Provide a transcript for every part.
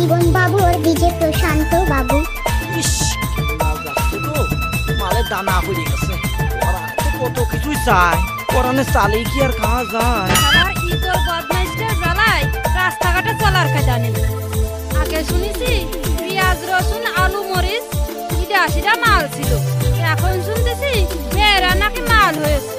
জীবন বাবু আর DJ প্রশান্ত বাবু। ইস, মাল যাচ্ছে তো, মালের দানা হয়ে গেছে। ওরা তো কত কিছুই চায়, পরানে চালেই কি আর খাওয়া যায়? শালার ইতর বদমাইশকে জ্বালায় রাস্তাঘাটে চলার কায়দা নেই। আগে শুনেছি পেঁয়াজ রসুন আলু মরিচ ইডা মাল ছিল, এখন শুনতেছি মেয়েরা নাকি মাল হয়েছে।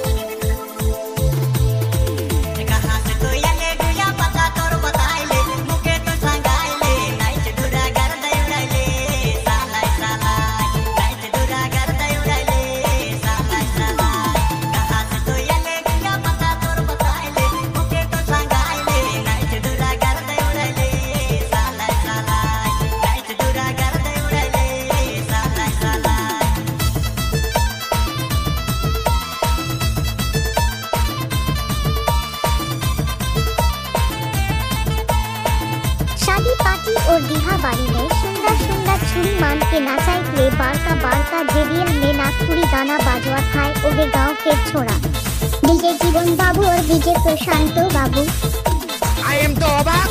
शादी पार्टी और बिहा बारी में सुंदर सुंदर छुरी मान के नाचाई ले बारका देविया में नागपुरी गाना बाजवा खाए ओगे गांव के छोड़ा। डीजे जीवन बाबू और DJ Prashant Babu. I am तो अबाक।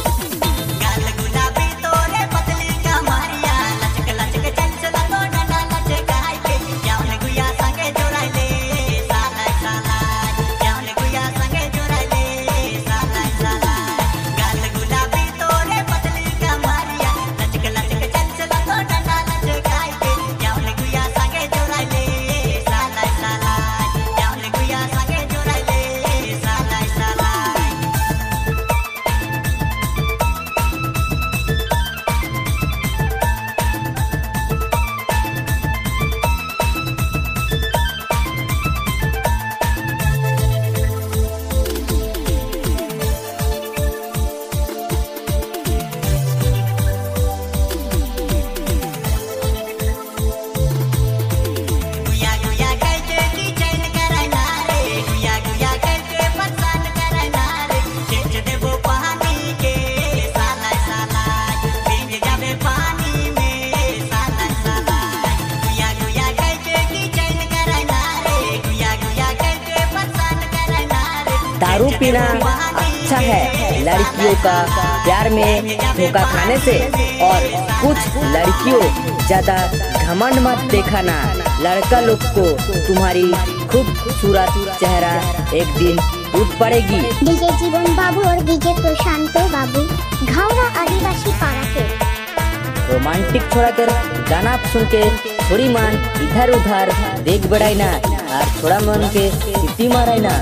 दारू पीना अच्छा है लड़कियों का प्यार में धोखा खाने से, और कुछ लड़कियों ज्यादा घमंड मत दिखाना। लड़का लोग को तुम्हारी खूबसूरत चेहरा एक दिन टूट पड़ेगी। डीजे जीवन बाबू और डीजे प्रशांत बाबू घावड़ा आदिवासी पारा के। रोमांटिक छोड़कर गाना सुन के थोड़ी मन इधर उधर देख बढ़ाई ना, और थोड़ा मन के सिटी माराई ना।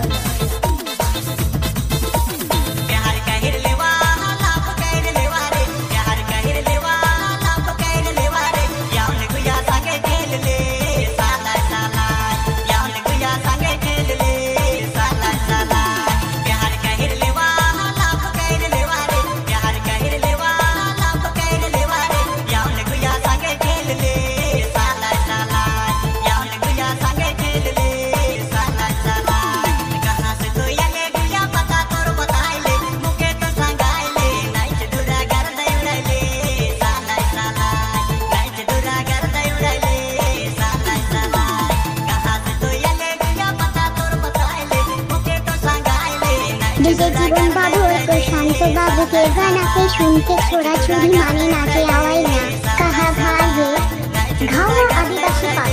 डीजे जीवन बाबू और प्रशांत बाबू के गाना के सुन के छोड़ा छुरी माने नाचे आवाई ना कहा भाई घावड़ा आदिवासी पारा।